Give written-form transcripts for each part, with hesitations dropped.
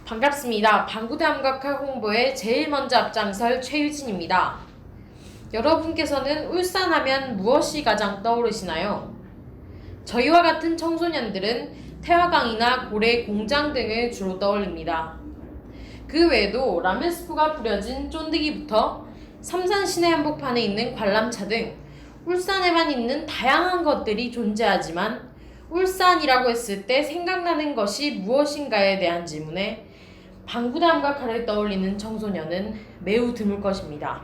반갑습니다. 방구대 암각화 홍보에 제일 먼저 앞장설 최유진입니다. 여러분께서는 울산하면 무엇이 가장 떠오르시나요? 저희와 같은 청소년들은 태화강이나 고래 공장 등을 주로 떠올립니다. 그 외에도 라면 스프가 뿌려진 쫀득이부터 삼산 시내 한복판에 있는 관람차 등 울산에만 있는 다양한 것들이 존재하지만 울산이라고 했을 때 생각나는 것이 무엇인가에 대한 질문에 방구대 암각화를 떠올리는 청소년은 매우 드물 것입니다.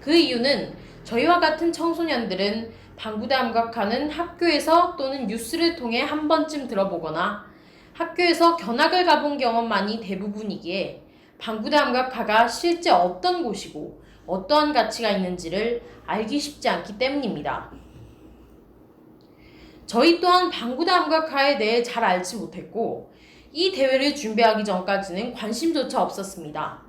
그 이유는 저희와 같은 청소년들은 방구대 암각화는 학교에서 또는 뉴스를 통해 한 번쯤 들어보거나 학교에서 견학을 가본 경험만이 대부분이기에 방구대 암각화가 실제 어떤 곳이고 어떠한 가치가 있는지를 알기 쉽지 않기 때문입니다. 저희 또한 방구대 암각화에 대해 잘 알지 못했고 이 대회를 준비하기 전까지는 관심조차 없었습니다.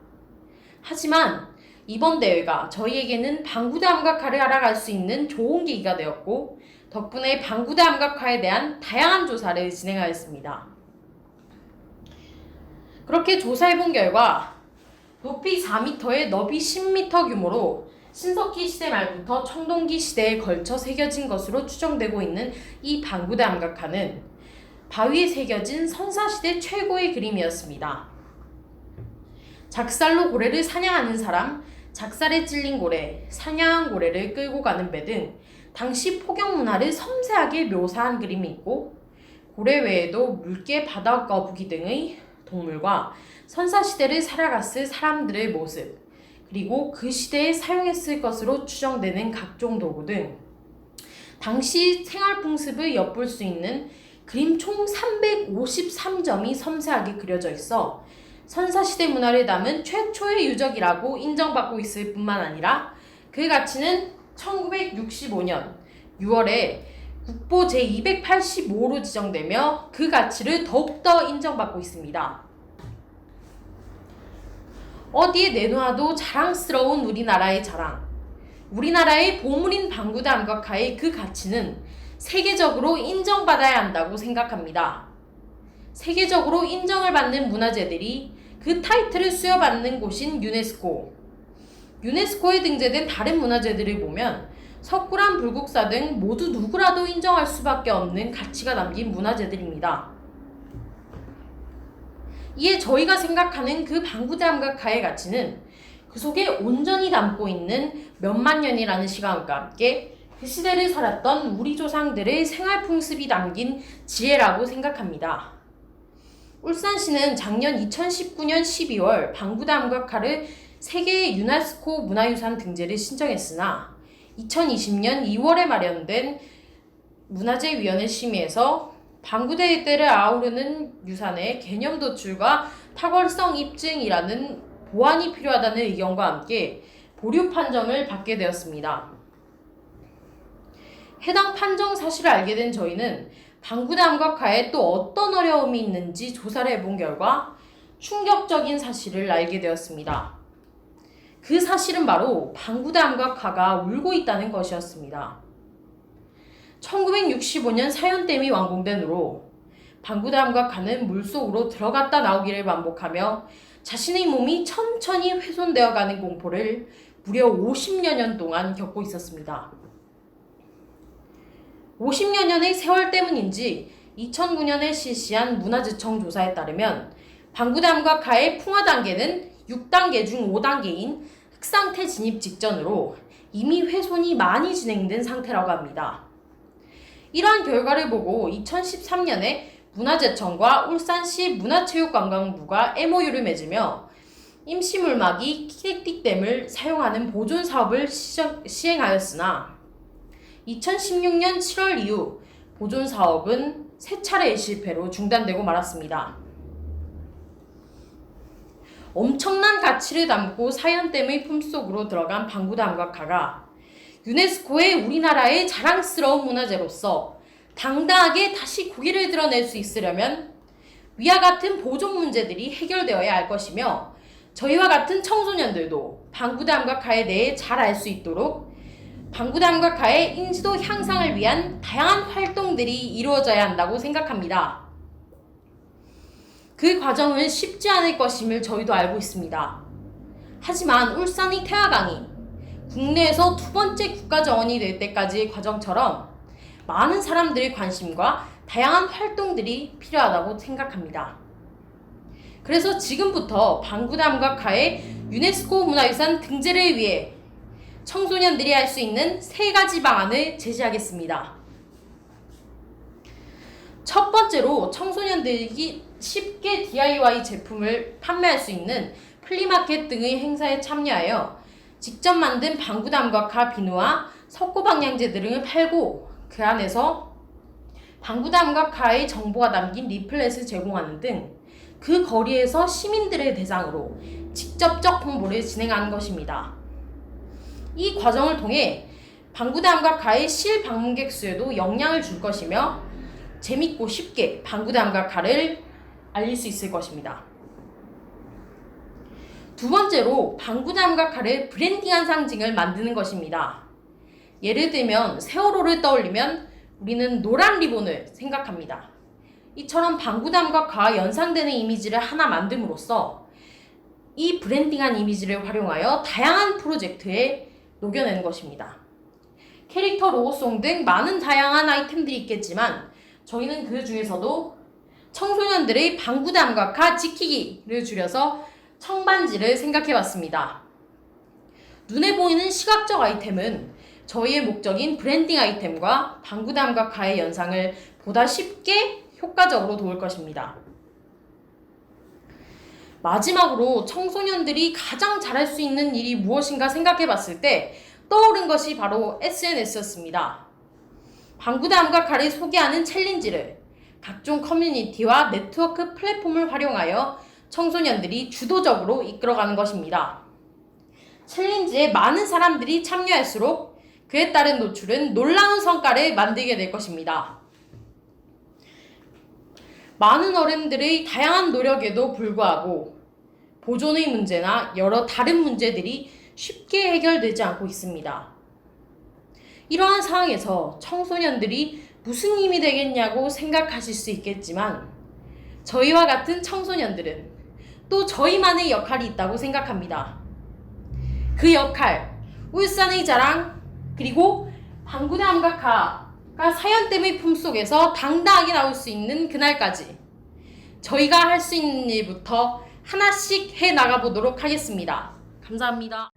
하지만 이번 대회가 저희에게는 방구대 암각화를 알아갈 수 있는 좋은 계기가 되었고 덕분에 방구대 암각화에 대한 다양한 조사를 진행하였습니다. 그렇게 조사해본 결과 높이 4m에 너비 10m 규모로 신석기 시대 말부터 청동기 시대에 걸쳐 새겨진 것으로 추정되고 있는 이 방구대 암각화는 바위에 새겨진 선사시대 최고의 그림이었습니다. 작살로 고래를 사냥하는 사람, 작살에 찔린 고래, 사냥한 고래를 끌고 가는 배 등 당시 포경 문화를 섬세하게 묘사한 그림이 있고 고래 외에도 물개, 바다 거북이 등의 동물과 선사시대를 살아갔을 사람들의 모습, 그리고 그 시대에 사용했을 것으로 추정되는 각종 도구 등 당시 생활 풍습을 엿볼 수 있는 그림 총 353점이 섬세하게 그려져 있어 선사시대 문화를 담은 최초의 유적이라고 인정받고 있을 뿐만 아니라 그 가치는 1965년 6월에 국보 제285로 지정되며 그 가치를 더욱더 인정받고 있습니다. 어디에 내놓아도 자랑스러운 우리나라의 자랑, 우리나라의 보물인 방구대 암각화의 그 가치는 세계적으로 인정받아야 한다고 생각합니다. 세계적으로 인정을 받는 문화재들이 그 타이틀을 수여받는 곳인 유네스코. 유네스코에 등재된 다른 문화재들을 보면 석굴암 불국사 등 모두 누구라도 인정할 수밖에 없는 가치가 담긴 문화재들입니다. 이에 저희가 생각하는 그 방구대 암각화의 가치는 그 속에 온전히 담고 있는 몇만 년이라는 시간과 함께 그 시대를 살았던 우리 조상들의 생활 풍습이 담긴 지혜라고 생각합니다. 울산시는 작년 2019년 12월 방구대 암각화를 세계 유네스코 문화유산 등재를 신청했으나 2020년 2월에 마련된 문화재위원회 심의에서 방구대를 아우르는 유산의 개념 도출과 탁월성 입증이라는 보완이 필요하다는 의견과 함께 보류 판정을 받게 되었습니다. 해당 판정 사실을 알게 된 저희는 방구대 암각화에 또 어떤 어려움이 있는지 조사를 해본 결과 충격적인 사실을 알게 되었습니다. 그 사실은 바로 방구대 암각화가 울고 있다는 것이었습니다. 1965년 사연댐이 완공된 후로 방구대 암각화는 물속으로 들어갔다 나오기를 반복하며 자신의 몸이 천천히 훼손되어가는 공포를 무려 50여 년 동안 겪고 있었습니다. 50여 년의 세월 때문인지 2009년에 실시한 문화재청 조사에 따르면 방구대 암각화의 풍화 단계는 6단계 중 5단계인 흑상태 진입 직전으로 이미 훼손이 많이 진행된 상태라고 합니다. 이러한 결과를 보고 2013년에 문화재청과 울산시 문화체육관광부가 MOU를 맺으며 임시물막이 키획딕댐을 사용하는 보존 사업을 시행하였으나 2016년 7월 이후 보존 사업은 3차례의 실패로 중단되고 말았습니다. 엄청난 가치를 담고 사연댐의 품속으로 들어간 방구대 암각화가 유네스코의 우리나라의 자랑스러운 문화재로서 당당하게 다시 고개를 드러낼 수 있으려면 위와 같은 보존 문제들이 해결되어야 할 것이며 저희와 같은 청소년들도 방구대 암각화에 대해 잘 알 수 있도록 방구대 암각화의 인지도 향상을 위한 다양한 활동들이 이루어져야 한다고 생각합니다. 그 과정은 쉽지 않을 것임을 저희도 알고 있습니다. 하지만 울산의 태화강이 국내에서 두 번째 국가정원이 될 때까지의 과정처럼 많은 사람들의 관심과 다양한 활동들이 필요하다고 생각합니다. 그래서 지금부터 방구담과 카의 유네스코 문화유산 등재를 위해 청소년들이 할 수 있는 3가지 방안을 제시하겠습니다. 첫 번째로 청소년들이 쉽게 DIY 제품을 판매할 수 있는 플리마켓 등의 행사에 참여하여 직접 만든 방구담과 카 비누와 석고방향제 등을 팔고 그 안에서 방구담과 카의 정보가 담긴 리플렛을 제공하는 등 그 거리에서 시민들을 대상으로 직접적 홍보를 진행하는 것입니다. 이 과정을 통해 방구담과 카의 실방문객 수에도 영향을 줄 것이며 재밌고 쉽게 방구담과 카를 알릴 수 있을 것입니다. 두 번째로 방구담과 카를 브랜딩한 상징을 만드는 것입니다. 예를 들면 세월호를 떠올리면 우리는 노란 리본을 생각합니다. 이처럼 방구담과 카와 연상되는 이미지를 하나 만듦으로써 이 브랜딩한 이미지를 활용하여 다양한 프로젝트에 녹여내는 것입니다. 캐릭터 로고송 등 많은 다양한 아이템들이 있겠지만 저희는 그 중에서도 청소년들의 방구담과 카 지키기를 줄여서 청반지를 생각해봤습니다. 눈에 보이는 시각적 아이템은 저희의 목적인 브랜딩 아이템과 방구담과 카의 연상을 보다 쉽게 효과적으로 도울 것입니다. 마지막으로 청소년들이 가장 잘할 수 있는 일이 무엇인가 생각해봤을 때 떠오른 것이 바로 SNS였습니다. 방구담과 카를 소개하는 챌린지를 각종 커뮤니티와 네트워크 플랫폼을 활용하여 청소년들이 주도적으로 이끌어가는 것입니다. 챌린지에 많은 사람들이 참여할수록 그에 따른 노출은 놀라운 성과를 만들게 될 것입니다. 많은 어른들의 다양한 노력에도 불구하고 보존의 문제나 여러 다른 문제들이 쉽게 해결되지 않고 있습니다. 이러한 상황에서 청소년들이 무슨 힘이 되겠냐고 생각하실 수 있겠지만 저희와 같은 청소년들은 또 저희만의 역할이 있다고 생각합니다. 그 역할, 울산의 자랑, 그리고 방구담과 카가 사연댐의 품속에서 당당하게 나올 수 있는 그날까지 저희가 할 수 있는 일부터 하나씩 해 나가보도록 하겠습니다. 감사합니다.